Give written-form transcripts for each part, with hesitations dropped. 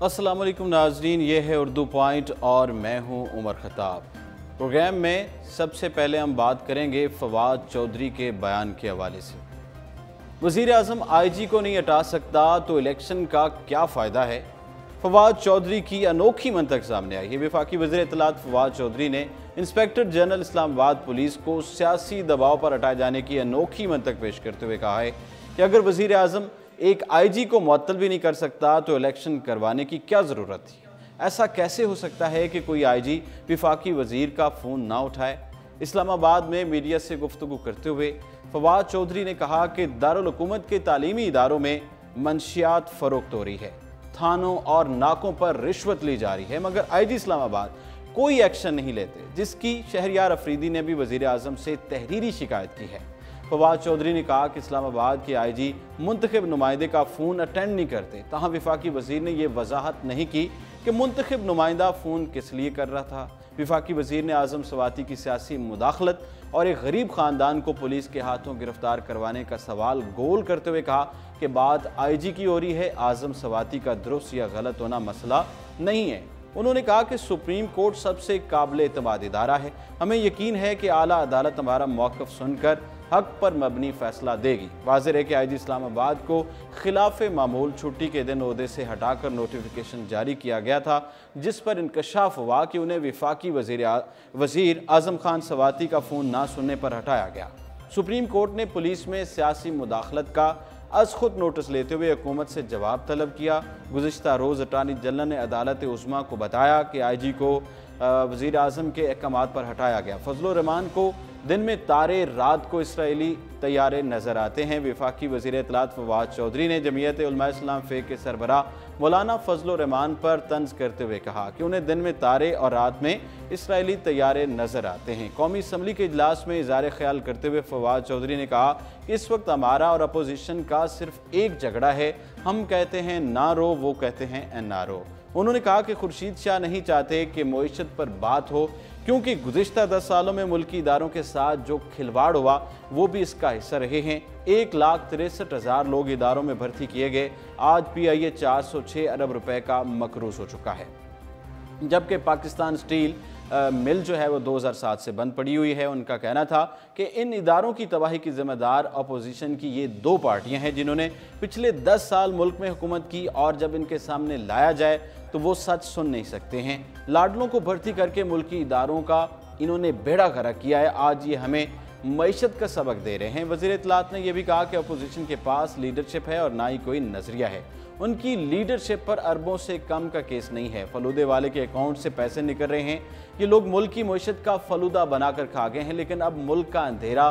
अस्सलाम वालेकुम नाजरीन, ये है उर्दू पॉइंट और मैं हूँ उमर खताब। प्रोग्राम में सबसे पहले हम बात करेंगे फवाद चौधरी के बयान के हवाले से। वज़ीर आज़म IG को नहीं हटा सकता तो इलेक्शन का क्या फ़ायदा है। फवाद चौधरी की अनोखी मंतक सामने आई है। वफाकी वज़ीर इत्तलात फवाद चौधरी ने इंस्पेक्टर जनरल इस्लामाबाद पुलिस को सियासी दबाव पर हटाए जाने की अनोखी मंतक पेश करते हुए कहा है कि अगर वज़ीर आज़म एक IG को मुअत्तल भी नहीं कर सकता तो इलेक्शन करवाने की क्या ज़रूरत थी। ऐसा कैसे हो सकता है कि कोई IG वफाकी वज़ीर का फ़ोन ना उठाए। इस्लामाबाद में मीडिया से गुफ्तगू करते हुए फवाद चौधरी ने कहा कि दारुल हुकूमत के तालीमी इदारों में मंशियात फ़रोख्त हो रही है, थानों और नाकों पर रिश्वत ली जा रही है, मगर IG इस्लामाबाद कोई एक्शन नहीं लेते, जिसकी शहरियार अफरीदी ने भी वज़ीर आज़म से तहरीरी शिकायत की है। फवाद चौधरी ने कहा कि इस्लामाबाद के IG मुंतखब नुमाइंदे का फ़ोन अटेंड नहीं करते। तहाँ वफाकी वज़ीर ने यह वजाहत नहीं की कि मुंतखब नुमाइंदा फ़ोन किस लिए कर रहा था। वफाकी वज़ीर ने आज़म सवाती की सियासी मुदाखलत और एक गरीब ख़ानदान को पुलिस के हाथों गिरफ्तार करवाने का सवाल गोल करते हुए कहा कि बात IG की हो रही है, आज़म सवाती का दुरुस्त या गलत होना मसला नहीं है। उन्होंने कहा कि सुप्रीम कोर्ट सबसे काबिल एतमाद इदारा है, हमें यकीन है कि आला अदालत हमारा मौक़िफ़ सुनकर हक पर मबनी फ़ैसला देगी। वाज़ेह है कि IG इस्लामाबाद को खिलाफ मामूल छुट्टी के दिन ओहदे से हटाकर नोटिफिकेशन जारी किया गया था, जिस पर इंकशाफ हुआ कि उन्हें वफाकी वज़ीर आज़म खान सवाती का फ़ोन ना सुनने पर हटाया गया। सुप्रीम कोर्ट ने पुलिस में सियासी मुदाखलत का अज़ खुद नोटिस लेते हुए हुकूमत से जवाब तलब किया। गुज़िश्ता रोज़ अटारनी जनरल ने अदालत उज़्मा को बताया कि IG को वज़ीर आज़म के अहकामात पर हटाया गया। फजल रहमान को दिन में तारे, रात को इसराइली तैयारे नज़र आते हैं। वफाकी वज़ीर इत्तलात फवाद चौधरी ने जमीयत उलमा इस्लाम फ़े के सरबराह मौलाना फजल रहमान पर तंज़ करते हुए कहा कि उन्हें दिन में तारे और रात में इसराइली तैयारे नज़र आते हैं। कौमी असम्बली के इजलास में इज़हार ख्याल करते हुए फवाद चौधरी ने कहा कि इस वक्त हमारा और अपोजिशन का सिर्फ एक झगड़ा है, हम कहते हैं ना रो, वो कहते हैं NRO। उन्होंने कहा कि खुर्शीद शाह नहीं चाहते कि मईशत पर बात हो, क्योंकि गुज़िश्ता 10 सालों में मुल्की इदारों के साथ जो खिलवाड़ हुआ वो भी इसका हिस्सा रहे हैं। 1,63,000 लोग इदारों में भर्ती किए गए। आज PIA 406 अरब रुपए का मकरूज हो चुका है, जबकि पाकिस्तान स्टील मिल जो है वो 2007 से बंद पड़ी हुई है। उनका कहना था कि इन इदारों की तबाही की जिम्मेदार अपोजिशन की ये दो पार्टियां हैं जिन्होंने पिछले 10 साल मुल्क में हुकूमत की, और जब इनके सामने लाया जाए तो वो सच सुन नहीं सकते हैं। लाडलों को भर्ती करके मुल्की इदारों का इन्होंने बेड़ा गर्क किया है, आज ये हमें मईशत का सबक दे रहे हैं। वज़ीर इत्तलात ने यह भी कहा कि अपोजिशन के पास लीडरशिप है और ना ही कोई नजरिया है। उनकी लीडरशिप पर अरबों से कम का केस नहीं है। फलूदे वाले के अकाउंट से पैसे निकल रहे हैं। ये लोग मुल्क की मईशत का फलूदा बनाकर खा गए हैं, लेकिन अब मुल्क का अंधेरा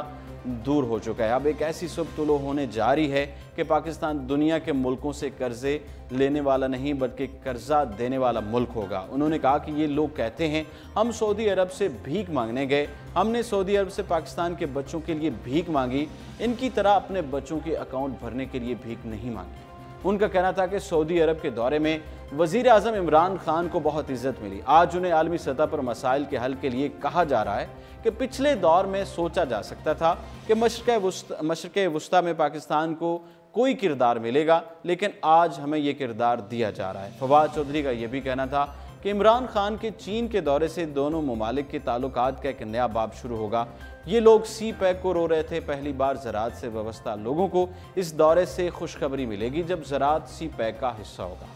दूर हो चुका है। अब एक ऐसी सुबह तुलो होने जा रही है कि पाकिस्तान दुनिया के मुल्कों से कर्जे लेने वाला नहीं बल्कि कर्जा देने वाला मुल्क होगा। उन्होंने कहा कि ये लोग कहते हैं हम सऊदी अरब से भीख मांगने गए, हमने सऊदी अरब से पाकिस्तान के बच्चों के लिए भीख मांगी, इनकी तरह अपने बच्चों के अकाउंट भरने के लिए भीख नहीं मांगी। उनका कहना था कि सऊदी अरब के दौरे में वज़ीर आज़म इमरान खान को बहुत इज्जत मिली। आज उन्हें आलमी सतह पर मसाइल के हल के लिए कहा जा रहा है कि पिछले दौर में सोचा जा सकता था कि मशरिक़ वुस्ता में पाकिस्तान को कोई किरदार मिलेगा, लेकिन आज हमें यह किरदार दिया जा रहा है। फवाद चौधरी का यह भी कहना था कि इमरान खान के चीन के दौरे से दोनों ममालिक के ताल्लुकात का एक नया बाब शुरू होगा। ये लोग CPEC को रो रहे थे। पहली बार ज़राअत से वाबस्ता लोगों को इस दौरे से खुशखबरी मिलेगी जब ज़राअत CPEC का हिस्सा होगा।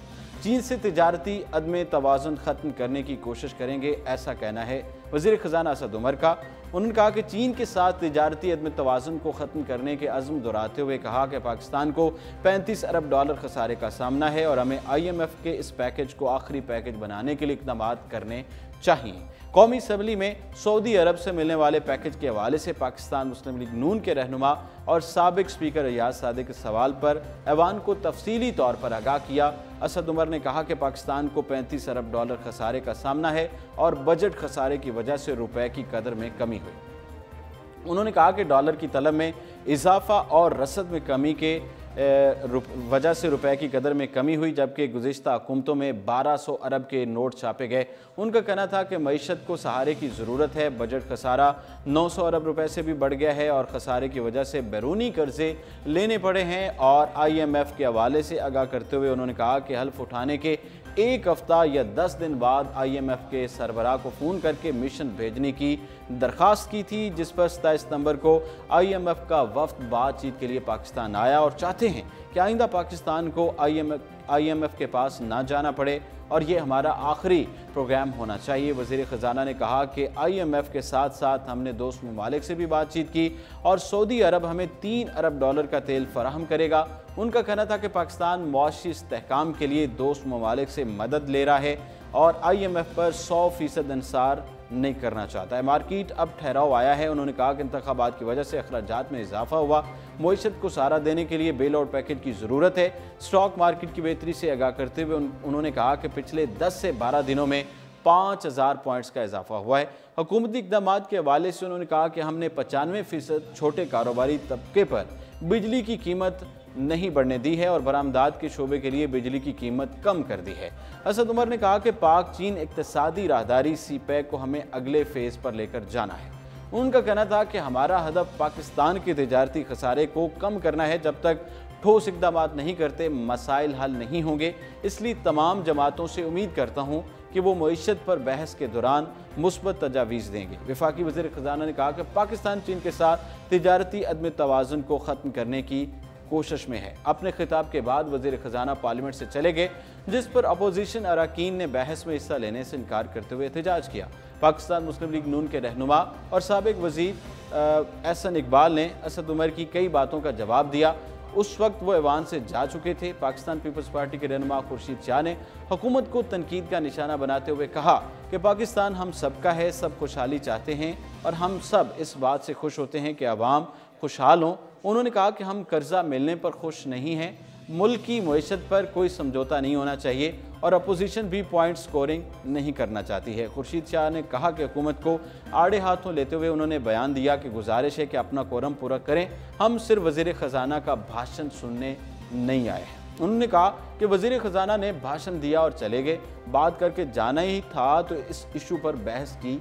चीन से तिजारती अदम तवाज़ुन ख़त्म करने की कोशिश करेंगे, ऐसा कहना है वज़ीर ख़ज़ाना असद उमर का। उन्होंने कहा कि चीन के साथ तिजारती अदम तवाज़ुन को ख़त्म करने के अज़्म दोहराते हुए कहा कि पाकिस्तान को 35 अरब डॉलर खसारे का सामना है और हमें IMF के इस पैकेज को आखिरी पैकेज बनाने के लिए इक़दाम करने चाहिए। कौमी असम्बली में सऊदी अरब से मिलने वाले पैकेज के हवाले से पाकिस्तान मुस्लिम लीग नून के रहनुमा और साबिक स्पीकर रियाज सादिक के सवाल पर ऐवान को तफसीली तौर पर आगाह किया। असद उमर ने कहा कि पाकिस्तान को 35 अरब डॉलर खसारे का सामना है और बजट खसारे की वजह से रुपए की कदर में कमी हुई। उन्होंने कहा कि डॉलर की तलब में इजाफा और रसद में कमी के वजह से रुपए की कदर में कमी हुई, जबकि गुज़िश्ता हुकूमतों में 1200 अरब के नोट छापे गए। उनका कहना था कि मईशत को सहारे की ज़रूरत है। बजट खसारा 900 अरब रुपए से भी बढ़ गया है और खसारे की वजह से बैरूनी कर्जे लेने पड़े हैं। और IMF के हवाले से आगाह करते हुए उन्होंने कहा कि हल्फ उठाने के एक हफ्ता या 10 दिन बाद IMF के सरबराह को फ़ोन करके मिशन भेजने की दरख्वास्त की थी, जिस पर 27 नवंबर को IMF का वफ्द बातचीत के लिए पाकिस्तान आया और चाहते हैं कि आइंदा पाकिस्तान को IMF के पास ना जाना पड़े और ये हमारा आखिरी प्रोग्राम होना चाहिए। वज़ीर ख़जाना ने कहा कि IMF के साथ साथ हमने दोस्त ममालिक से भी बातचीत की और सऊदी अरब हमें $3 अरब का तेल फराहम करेगा। उनका कहना था कि पाकिस्तान मुआशी इस्तेहकाम के लिए दोस्त ममालिक से मदद ले रहा है और IMF पर 100% इंसार नहीं करना चाहता है। मार्केट अब ठहराव आया है। उन्होंने कहा कि इंतखाबात की वजह से अखराजात में इजाफा हुआ, मईशत को सहारा देने के लिए बेल आउट पैकेज की ज़रूरत है। स्टॉक मार्केट की बेहतरी से आगाह करते हुए उन्होंने कहा कि पिछले 10 से 12 दिनों में 5000 पॉइंट्स का इजाफा हुआ है। हुकूमती इक़दाम के हवाले से उन्होंने कहा कि हमने 95% छोटे कारोबारी तबके पर बिजली की कीमत नहीं बढ़ने दी है और बरामदात के शोबे के लिए बिजली की कीमत कम कर दी है। असद उमर ने कहा कि पाक चीन इक़्तिसादी राहदारी CPEC को हमें अगले फेज़ पर लेकर जाना है। उनका कहना था कि हमारा हदफ पाकिस्तान के तिजारती खसारे को कम करना है। जब तक ठोस इक़दाम नहीं करते मसाइल हल नहीं होंगे, इसलिए तमाम जमातों से उम्मीद करता हूँ कि वो मईशत पर बहस के दौरान मुस्बत तजावीज़ देंगे। वफाकी वज़ीर ख़ज़ाना ने कहा कि पाकिस्तान चीन के साथ तिजारती अदम तवाज़ुन को ख़त्म करने की कोशिश में है। अपने खिताब के बाद वज़ीर ख़ज़ाना पार्लियामेंट से चले गए, जिस पर अपोजिशन अरकान ने बहस में हिस्सा लेने से इनकार करते हुए एहतजाज किया। पाकिस्तान मुस्लिम लीग नून के रहनुमा और साबिक वज़ीर एहसन इकबाल ने असद उमर की कई बातों का जवाब दिया। उस वक्त वो ऐवान से जा चुके थे। पाकिस्तान पीपल्स पार्टी के रहनुमा खुर्शीद शाह ने हुकूमत को तनकीद का निशाना बनाते हुए कहा कि पाकिस्तान हम सबका है, सब खुशहाली चाहते हैं और हम सब इस बात से खुश होते हैं कि अवाम खुशहाल हों। उन्होंने कहा कि हम कर्जा मिलने पर खुश नहीं हैं, मुल्क की मईशत पर कोई समझौता नहीं होना चाहिए और अपोजिशन भी पॉइंट स्कोरिंग नहीं करना चाहती है। खुर्शीद शाह ने कहा कि हुकूमत को आड़े हाथों लेते हुए उन्होंने बयान दिया कि गुजारिश है कि अपना कोरम पूरा करें, हम सिर्फ वज़ीर ख़ज़ाना का भाषण सुनने नहीं आए हैं। उन्होंने कहा कि वज़ीर ख़ज़ाना ने भाषण दिया और चले गए, बात करके जाना ही था तो इस इशू पर बहस की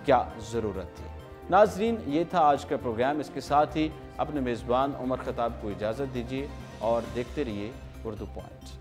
क्या ज़रूरत थी। नाज़रीन, ये था आज का प्रोग्राम। इसके साथ ही अपने मेज़बान उमर ख़त्ताब को इजाज़त दीजिए और देखते रहिए उर्दू पॉइंट।